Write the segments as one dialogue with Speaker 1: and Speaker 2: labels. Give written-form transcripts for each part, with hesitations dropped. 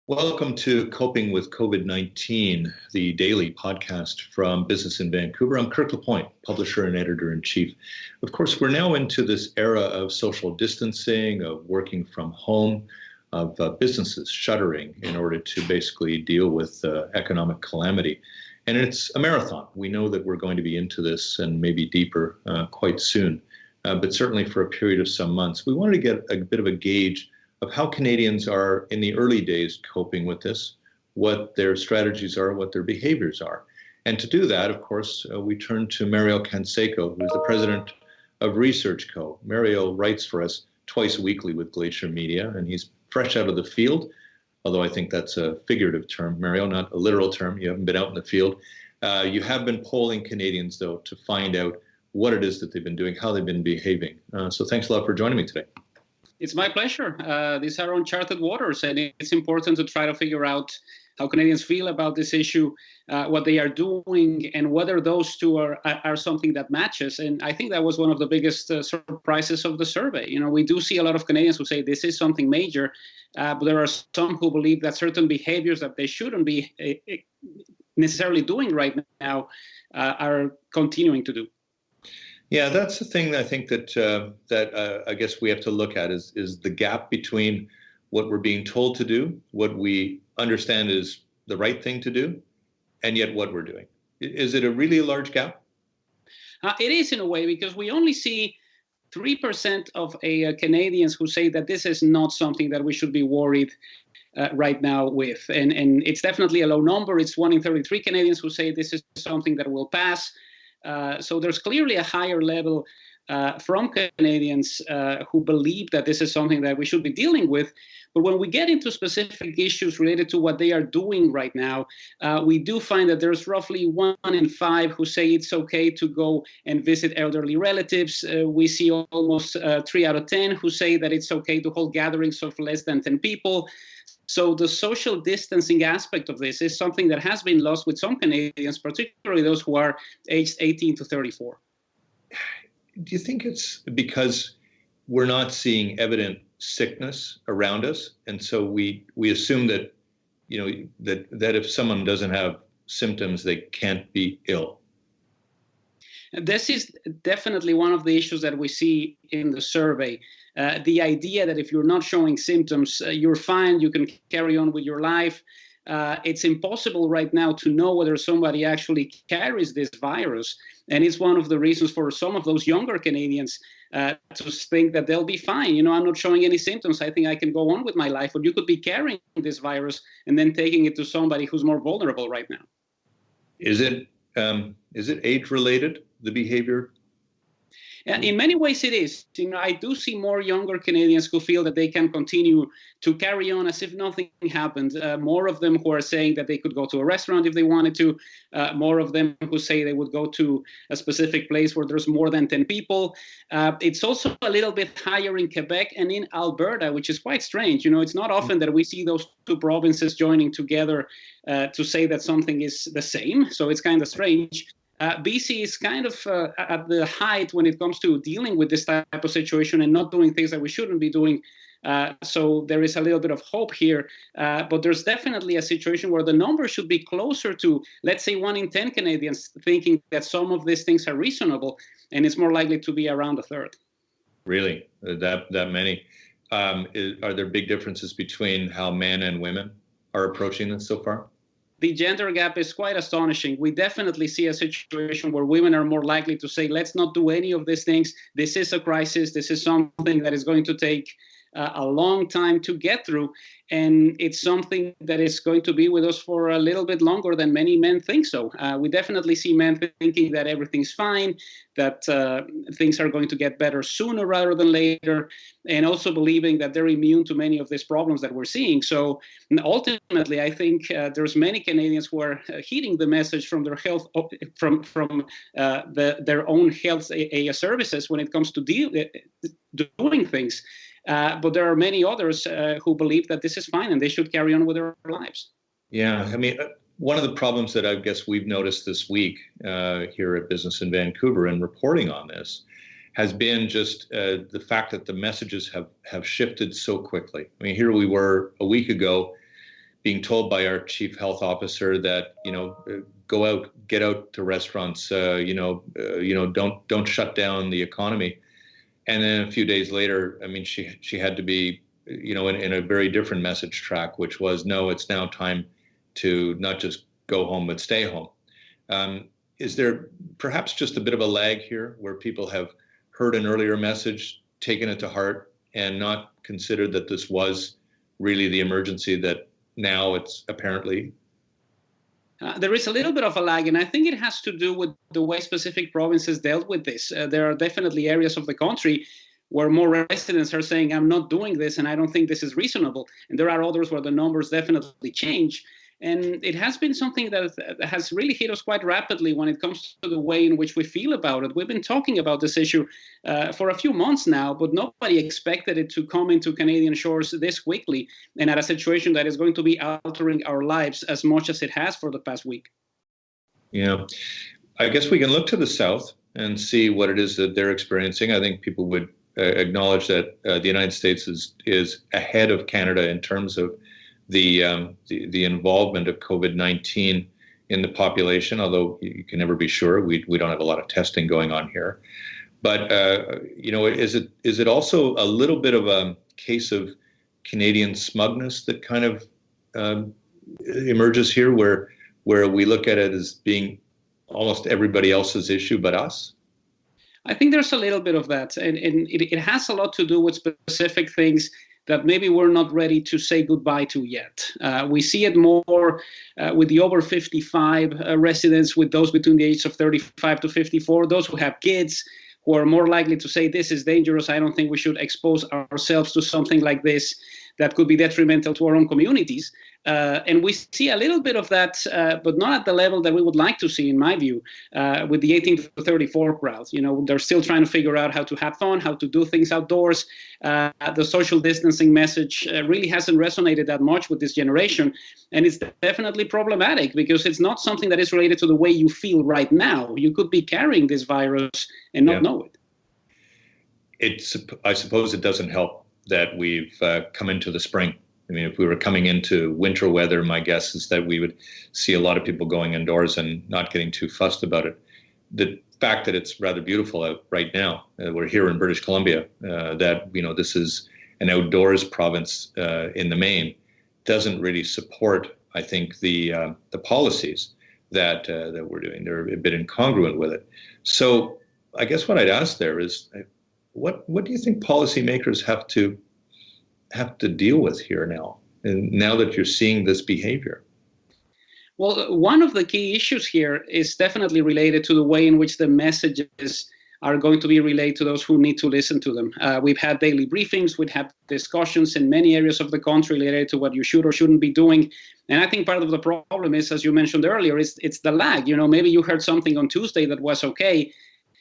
Speaker 1: Welcome to Coping with COVID-19, the daily podcast from Business in Vancouver. I'm Kirk LaPointe, publisher and editor-in-chief. Of course, we're now into this era of social distancing, of working from home, of businesses shuttering in order to basically deal with economic calamity. And it's a marathon. We know that we're going to be into this and maybe deeper quite soon, but certainly for a period of some months. We wanted to get a bit of a gauge of how Canadians are in the early days coping with this, what their strategies are, what their behaviors are. And to do that, of course, we turn to Mario Canseco, who's the president of Researchco. Mario writes for us twice weekly with Glacier Media, and he's fresh out of the field, although I think that's a figurative term, Mario, not a literal term. You haven't been out in the field. You have been polling Canadians, though, to find out what it is that they've been doing, how they've been behaving. So thanks a lot for joining me today.
Speaker 2: It's my pleasure. These are uncharted waters, and it's important to try to figure out how Canadians feel about this issue, what they are doing, and whether those two are something that matches. And I think that was one of the biggest surprises of the survey. You know, we do see a lot of Canadians who say this is something major, but there are some who believe that certain behaviors that they shouldn't be necessarily doing right now are continuing to do.
Speaker 1: Yeah, that's the thing I think that I guess we have to look at is the gap between what we're being told to do, what we understand is the right thing to do, and yet what we're doing. Is it a really large gap?
Speaker 2: It is in a way, because we only see 3% of Canadians who say that this is not something that we should be worried right now with. And it's definitely a low number. It's 1 in 33 Canadians who say this is something that will pass. So there's clearly a higher level from Canadians who believe that this is something that we should be dealing with. But when we get into specific issues related to what they are doing right now, we do find that there's roughly 1 in 5 who say it's okay to go and visit elderly relatives. We see almost 3 out of 10 who say that it's okay to hold gatherings of less than 10 people. So the social distancing aspect of this is something that has been lost with some Canadians, particularly those who are aged 18 to 34.
Speaker 1: Do you think it's because we're not seeing evident sickness around us, and so we assume that, you know, that if someone doesn't have symptoms, they can't be ill?
Speaker 2: This is definitely one of the issues that we see in the survey. The idea that if you're not showing symptoms, you're fine, you can carry on with your life. It's impossible right now to know whether somebody actually carries this virus. And it's one of the reasons for some of those younger Canadians to think that they'll be fine. You know, I'm not showing any symptoms. I think I can go on with my life. But you could be carrying this virus and then taking it to somebody who's more vulnerable right now.
Speaker 1: Is it age-related, the behavior?
Speaker 2: In many ways, it is. You know, I do see more younger Canadians who feel that they can continue to carry on as if nothing happened. More of them who are saying that they could go to a restaurant if they wanted to. More of them who say they would go to a specific place where there's more than 10 people. It's also a little bit higher in Quebec and in Alberta, which is quite strange. You know, it's not often that we see those two provinces joining together to say that something is the same. So it's kind of strange. BC is kind of at the height when it comes to dealing with this type of situation and not doing things that we shouldn't be doing. So there is a little bit of hope here. But there's definitely a situation where the number should be closer to, let's say, 1 in 10 Canadians thinking that some of these things are reasonable, and it's more likely to be around a third.
Speaker 1: Really? That many? Are there big differences between how men and women are approaching this so far?
Speaker 2: The gender gap is quite astonishing. We definitely see a situation where women are more likely to say, let's not do any of these things. This is a crisis. This is something that is going to take a long time to get through. And it's something that is going to be with us for a little bit longer than many men think so. We definitely see men thinking that everything's fine, that things are going to get better sooner rather than later, and also believing that they're immune to many of these problems that we're seeing. So ultimately, I think there's many Canadians who are heeding the message from their health, from their own health services when it comes to doing things. But there are many others who believe that this is fine and they should carry on with their lives.
Speaker 1: Yeah, I mean, one of the problems that I guess we've noticed this week here at Business in Vancouver and reporting on this has been just the fact that the messages have shifted so quickly. I mean, here we were a week ago being told by our chief health officer that, go out, get out to restaurants, don't shut down the economy. And then a few days later, I mean, she had to be, in a very different message track, which was, no, it's now time to not just go home, but stay home. Is there perhaps just a bit of a lag here where people have heard an earlier message, taken it to heart, and not considered that this was really the emergency that now it's apparently?
Speaker 2: There is a little bit of a lag, and I think it has to do with the way specific provinces dealt with this. There are definitely areas of the country where more residents are saying, I'm not doing this, and I don't think this is reasonable. And there are others where the numbers definitely change. And it has been something that has really hit us quite rapidly when it comes to the way in which we feel about it. We've been talking about this issue for a few months now, but nobody expected it to come into Canadian shores this quickly and at a situation that is going to be altering our lives as much as it has for the past week.
Speaker 1: Yeah, I guess we can look to the South and see what it is that they're experiencing. I think people would acknowledge that the United States is ahead of Canada in terms of the involvement of COVID-19 in the population, although you can never be sure. We don't have a lot of testing going on here. But, is it also a little bit of a case of Canadian smugness that kind of emerges here, where we look at it as being almost everybody else's issue but us?
Speaker 2: I think there's a little bit of that. And it has a lot to do with specific things that maybe we're not ready to say goodbye to yet. We see it more with the over 55 residents, with those between the age of 35 to 54, those who have kids, who are more likely to say this is dangerous. I don't think we should expose ourselves to something like this that could be detrimental to our own communities. And we see a little bit of that, but not at the level that we would like to see, in my view, with the 18 to 34 crowd. They're still trying to figure out how to have fun, how to do things outdoors. The social distancing message really hasn't resonated that much with this generation. And it's definitely problematic because it's not something that is related to the way you feel right now. You could be carrying this virus and not know it.
Speaker 1: I suppose it doesn't help that we've come into the spring. I mean, if we were coming into winter weather, my guess is that we would see a lot of people going indoors and not getting too fussed about it. The fact that it's rather beautiful out right now, we're here in British Columbia, that, this is an outdoors province in the main, doesn't really support, I think, the policies that we're doing. They're a bit incongruent with it. So I guess what I'd ask there is, what do you think policymakers have to deal with here now, and now that you're seeing this behavior?
Speaker 2: Well, one of the key issues here is definitely related to the way in which the messages are going to be relayed to those who need to listen to them. We've had daily briefings, we've had discussions in many areas of the country related to what you should or shouldn't be doing. And I think part of the problem is, as you mentioned earlier, it's the lag. Maybe you heard something on Tuesday that was okay.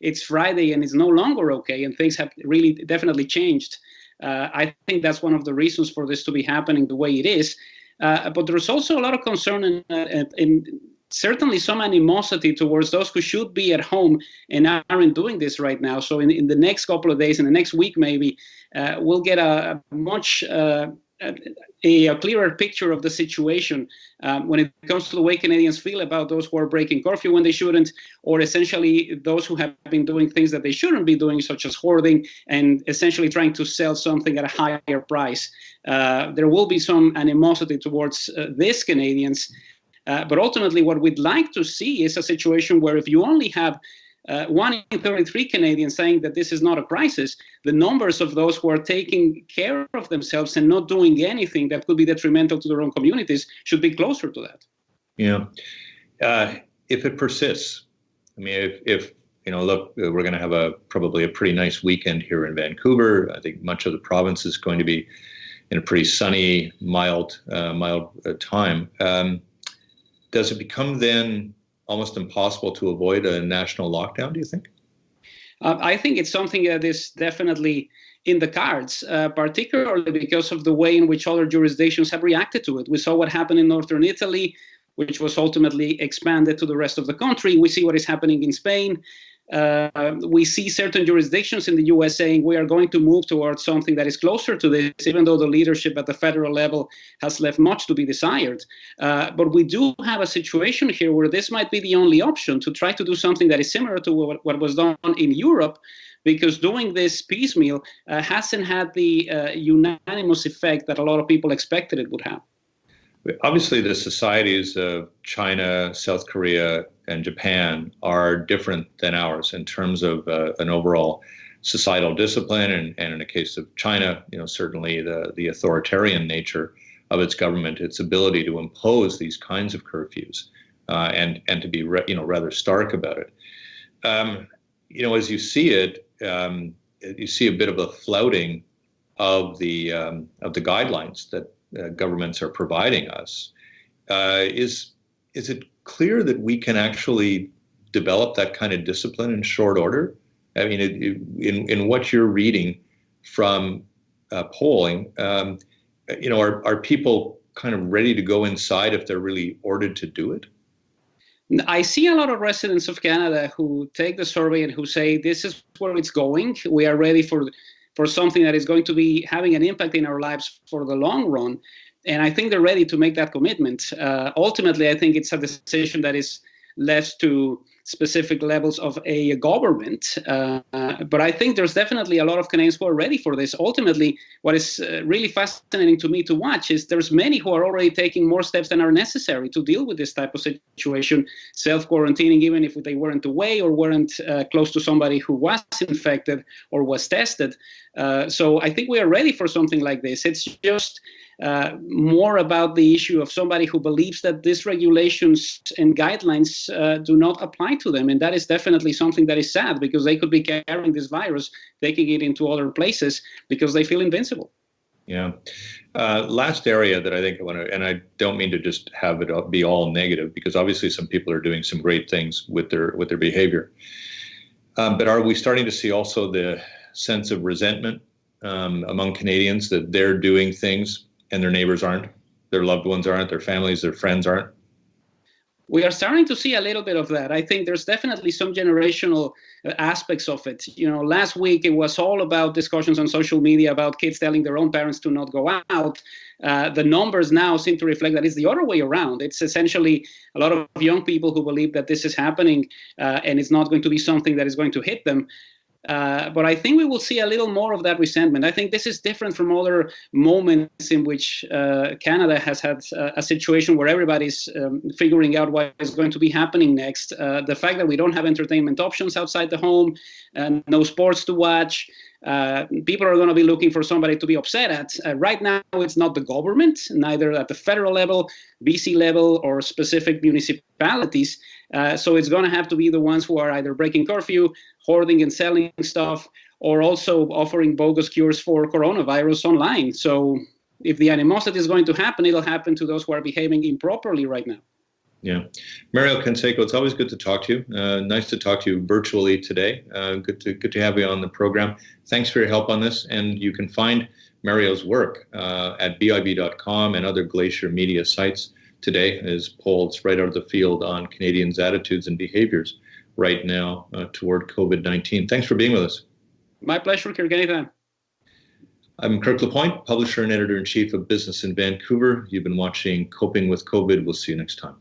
Speaker 2: It's Friday and it's no longer okay, and things have really definitely changed. I think that's one of the reasons for this to be happening the way it is. But there's also a lot of concern and certainly some animosity towards those who should be at home and aren't doing this right now. So in the next couple of days, in the next week maybe, we'll get a much a clearer picture of the situation when it comes to the way Canadians feel about those who are breaking curfew when they shouldn't, or essentially those who have been doing things that they shouldn't be doing, such as hoarding and essentially trying to sell something at a higher price. There will be some animosity towards these Canadians, but ultimately what we'd like to see is a situation where if you only have 1 in 33 Canadians saying that this is not a crisis, the numbers of those who are taking care of themselves and not doing anything that could be detrimental to their own communities should be closer to that.
Speaker 1: Yeah. If it persists, I mean, if look, we're going to have probably a pretty nice weekend here in Vancouver. I think much of the province is going to be in a pretty sunny, mild time. Does it become then almost impossible to avoid a national lockdown, do you think?
Speaker 2: I think it's something that is definitely in the cards, particularly because of the way in which other jurisdictions have reacted to it. We saw what happened in northern Italy, which was ultimately expanded to the rest of the country. We see what is happening in Spain. We see certain jurisdictions in the U.S. saying we are going to move towards something that is closer to this, even though the leadership at the federal level has left much to be desired. But we do have a situation here where this might be the only option to try to do something that is similar to what was done in Europe, because doing this piecemeal hasn't had the unanimous effect that a lot of people expected it would have.
Speaker 1: Obviously, the societies of China, South Korea, and Japan are different than ours in terms of an overall societal discipline, and in the case of China, certainly the authoritarian nature of its government, its ability to impose these kinds of curfews, and to be rather stark about it. As you see it, you see a bit of a flouting of the guidelines that governments are providing us. Is it clear that we can actually develop that kind of discipline in short order? I mean, in what you're reading from polling, are people kind of ready to go inside if they're really ordered to do it?
Speaker 2: I see a lot of residents of Canada who take the survey and who say this is where it's going. We are ready for something that is going to be having an impact in our lives for the long run. And I think they're ready to make that commitment. Ultimately, I think it's a decision that is left to specific levels of a government. But I think there's definitely a lot of Canadians who are ready for this. Ultimately, what is really fascinating to me to watch is there's many who are already taking more steps than are necessary to deal with this type of situation, self-quarantining, even if they weren't away or weren't close to somebody who was infected or was tested. So I think we are ready for something like this. It's just more about the issue of somebody who believes that these regulations and guidelines do not apply to them. And that is definitely something that is sad, because they could be carrying this virus, taking it into other places because they feel invincible.
Speaker 1: Yeah. Last area that I think I want to, and I don't mean to just have it be all negative, because obviously some people are doing some great things with their behavior. But are we starting to see also the sense of resentment among Canadians that they're doing things and their neighbors aren't, their loved ones aren't, their families, their friends aren't?
Speaker 2: We are starting to see a little bit of that. I think there's definitely some generational aspects of it. Last week it was all about discussions on social media about kids telling their own parents to not go out. The numbers now seem to reflect that it's the other way around. It's essentially a lot of young people who believe that this is happening and it's not going to be something that is going to hit them. But I think we will see a little more of that resentment. I think this is different from other moments in which Canada has had a situation where everybody's figuring out what is going to be happening next. The fact that we don't have entertainment options outside the home, no sports to watch, people are going to be looking for somebody to be upset at. Right now, it's not the government, neither at the federal level, BC level, or specific municipalities. So it's going to have to be the ones who are either breaking curfew, hoarding and selling stuff, or also offering bogus cures for coronavirus online. So if the animosity is going to happen, it'll happen to those who are behaving improperly right now.
Speaker 1: Yeah. Mario Canseco, it's always good to talk to you. Nice to talk to you virtually today. Good to have you on the program. Thanks for your help on this. And you can find Mario's work at bib.com and other Glacier media sites. Today is polls right out of the field on Canadians' attitudes and behaviors right now toward COVID-19. Thanks for being with us.
Speaker 2: My pleasure, Kirk, anytime.
Speaker 1: I'm Kirk LaPointe, publisher and editor-in-chief of Business in Vancouver. You've been watching Coping with COVID. We'll see you next time.